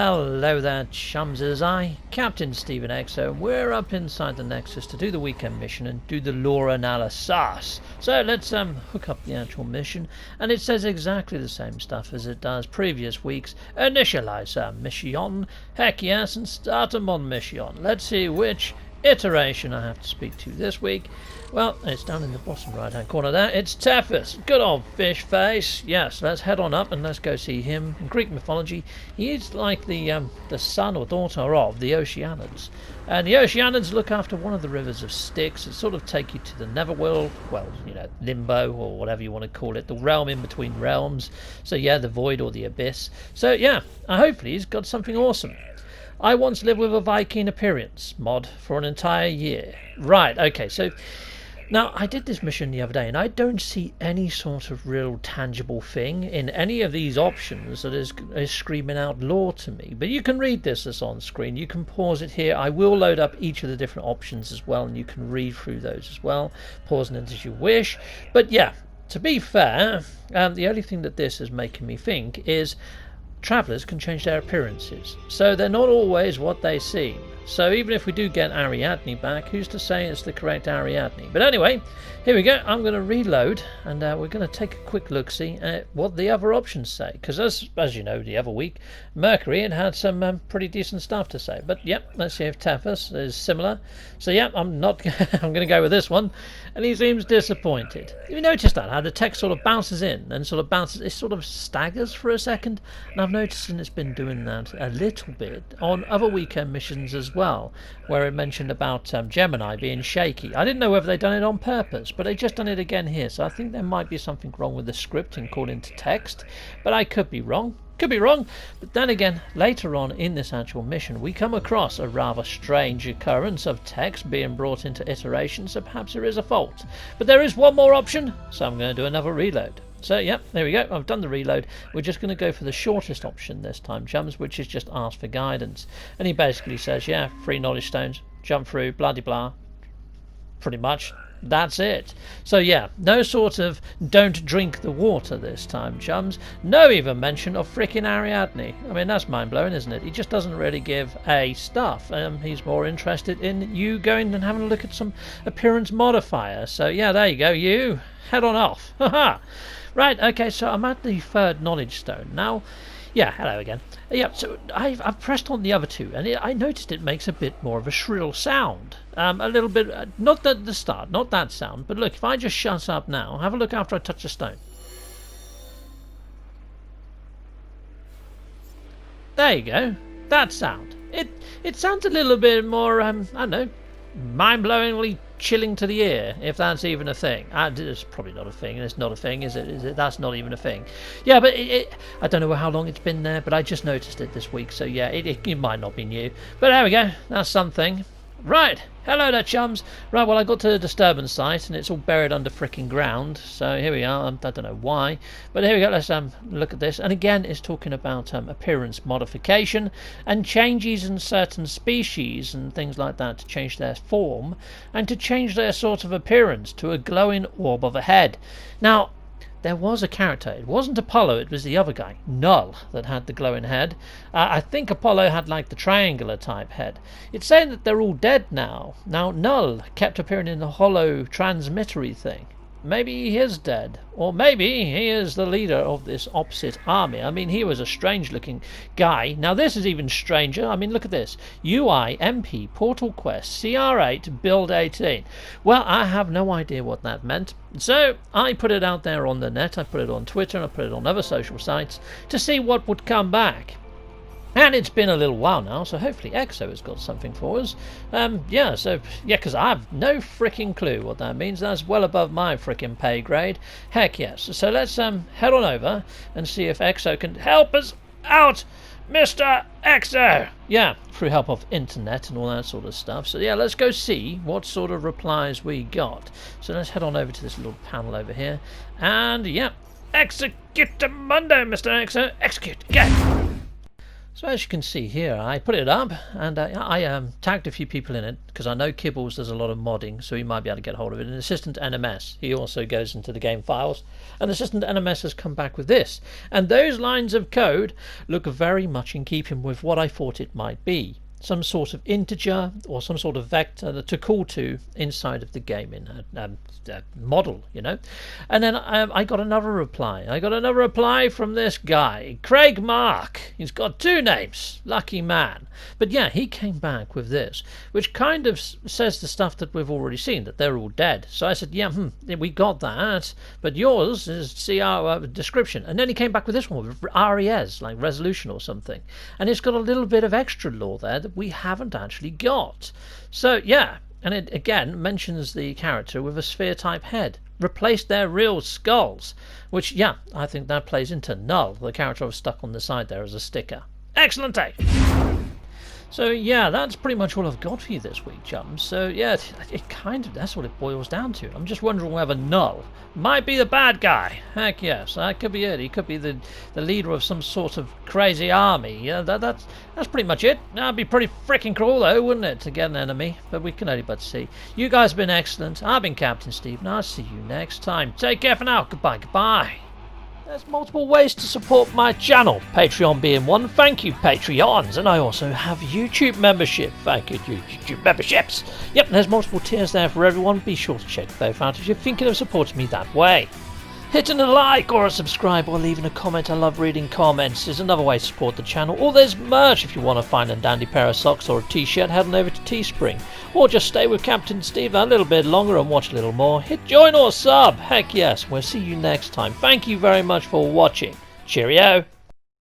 hello there, chums. It is I, Captain Stephen Exo, and we're up inside the Nexus to do the weekend mission and do the lore analysis. So let's hook up the actual mission, and it says exactly the same stuff as it does previous weeks. Initialize our mission, heck yes, and start a mod mission. Let's see which iteration I have to speak to this week. Well, it's down in the bottom right hand corner there. It's Tethys, good old fish face. Yes, let's head on up and let's go see him. In Greek mythology, he is like the son or daughter of the Oceanids, and the Oceanids look after one of the rivers of Styx that sort of take you to the Netherworld, well, you know, limbo or whatever you want to call it, the realm in between realms. So yeah, the void or the abyss. So yeah, hopefully he's got something awesome. I once lived with a Viking appearance mod for an entire year. Right, okay, so now I did this mission the other day and I don't see any sort of real tangible thing in any of these options that is screaming out lore to me. But you can read this as on screen. You can pause it here. I will load up each of the different options as well and you can read through those as well, pausing it as you wish. But yeah, to be fair, the only thing that this is making me think is travellers can change their appearances, so they're not always what they seem. So even if we do get Ariadne back, who's to say it's the correct Ariadne? But anyway, here we go. I'm going to reload and we're going to take a quick look-see at what the other options say, because as you know, the other week Mercury had some pretty decent stuff to say. But yep, let's see if Tethys is similar. So yep, I'm going to go with this one, and he seems disappointed. You noticed that how the text sort of bounces in and sort of bounces, it sort of staggers for a second, and I've noticed it's been doing that a little bit on other weekend missions as well, where it mentioned about Gemini being shaky. I didn't know whether they'd done it on purpose, but they just done it again here, so I think there might be something wrong with the scripting according to text, but I could be wrong. Could be wrong, but then again, later on in this actual mission, we come across a rather strange occurrence of text being brought into iteration, so perhaps there is a fault. But there is one more option, so I'm going to do another reload. So, yep, there we go. I've done the reload. We're just going to go for the shortest option this time, chums, which is just ask for guidance. And he basically says, yeah, 3 knowledge stones, jump through, blah-de-blah. Pretty much. That's it. So yeah, no sort of don't drink the water this time, chums. No even mention of frickin' Ariadne. I mean, that's mind-blowing, isn't it? He just doesn't really give a stuff. He's more interested in you going and having a look at some appearance modifier. So yeah, there you go. You head on off. Haha. Right, okay, so I'm at the 3rd knowledge stone. Now, yeah, hello again. Yeah, so I've pressed on the other two, and I noticed it makes a bit more of a shrill sound. A little bit, not at the start, not that sound, but look, if I just shut up now, have a look after I touch a stone. There you go, that sound. It sounds a little bit more, I don't know, mind-blowingly chilling to the ear, if that's even a thing. It's probably not a thing. It's not a thing, is it? That's not even a thing. Yeah, but I don't know how long it's been there, but I just noticed it this week, so yeah, it might not be new. But there we go, that's something. Right, hello there, chums. Right, well, I got to the disturbance site, and it's all buried under frickin' ground, so here we are. I don't know why, but here we go. Let's look at this, and again, it's talking about appearance modification and changes in certain species and things like that to change their form and to change their sort of appearance to a glowing orb of a head. Now, there was a character. It wasn't Apollo, it was the other guy, Null, that had the glowing head. I think Apollo had like the triangular type head. It's saying that they're all dead now. Now, Null kept appearing in the hollow transmittery thing. Maybe he is dead, or maybe he is the leader of this opposite army. I mean, he was a strange looking guy. Now this is even stranger. I mean, look at this. UI, MP, Portal Quest, CR8, Build 18. Well, I have no idea what that meant. So I put it out there on the net. I put it on Twitter and I put it on other social sites to see what would come back. And it's been a little while now, so hopefully Exo has got something for us. Yeah, because I have no freaking clue what that means. That's well above my freaking pay grade. Heck yes. So let's head on over and see if Exo can help us out, Mr. Exo. Yeah, through help of internet and all that sort of stuff. So yeah, let's go see what sort of replies we got. So let's head on over to this little panel over here. And yeah, execute Mundo, Mr. Exo. Execute. Go. So as you can see here, I put it up and I tagged a few people in it because I know Kibbles does a lot of modding, so he might be able to get hold of it. And Assistant NMS, he also goes into the game files, and Assistant NMS has come back with this. And those lines of code look very much in keeping with what I thought it might be. Some sort of integer or some sort of vector to call to inside of the gaming model, you know. And then I got another reply. I got another reply from this guy, Craig Mark. He's got 2 names. Lucky man. But yeah, he came back with this, which kind of says the stuff that we've already seen, that they're all dead. So I said, yeah, we got that, but yours is, see our description. And then he came back with this one, with RES, like resolution or something. And it's got a little bit of extra lore there that we haven't actually got. So yeah, and it again mentions the character with a sphere type head. Replace their real skulls, which yeah, I think that plays into Null, the character I've stuck on the side there as a sticker. Excellent day. So yeah, that's pretty much all I've got for you this week, chums. So yeah, it kind of, that's what it boils down to. I'm just wondering whether Null might be the bad guy. Heck yes, that could be it. He could be the leader of some sort of crazy army. Yeah, that's pretty much it. That'd be pretty freaking cool though, wouldn't it, to get an enemy? But we can only but see. You guys have been excellent. I've been Captain Steve, and I'll see you next time. Take care for now. Goodbye, goodbye. There's multiple ways to support my channel, Patreon being one. Thank you, Patreons. And I also have YouTube membership. Thank you, YouTube memberships. Yep, there's multiple tiers there for everyone. Be sure to check both out if you're thinking of supporting me that way. Hitting a like or a subscribe or leaving a comment. I love reading comments. Is another way to support the channel. Or there's merch if you want to find a dandy pair of socks or a t-shirt. Head on over to Teespring. Or just stay with Captain Steve a little bit longer and watch a little more. Hit join or sub. Heck yes. We'll see you next time. Thank you very much for watching. Cheerio.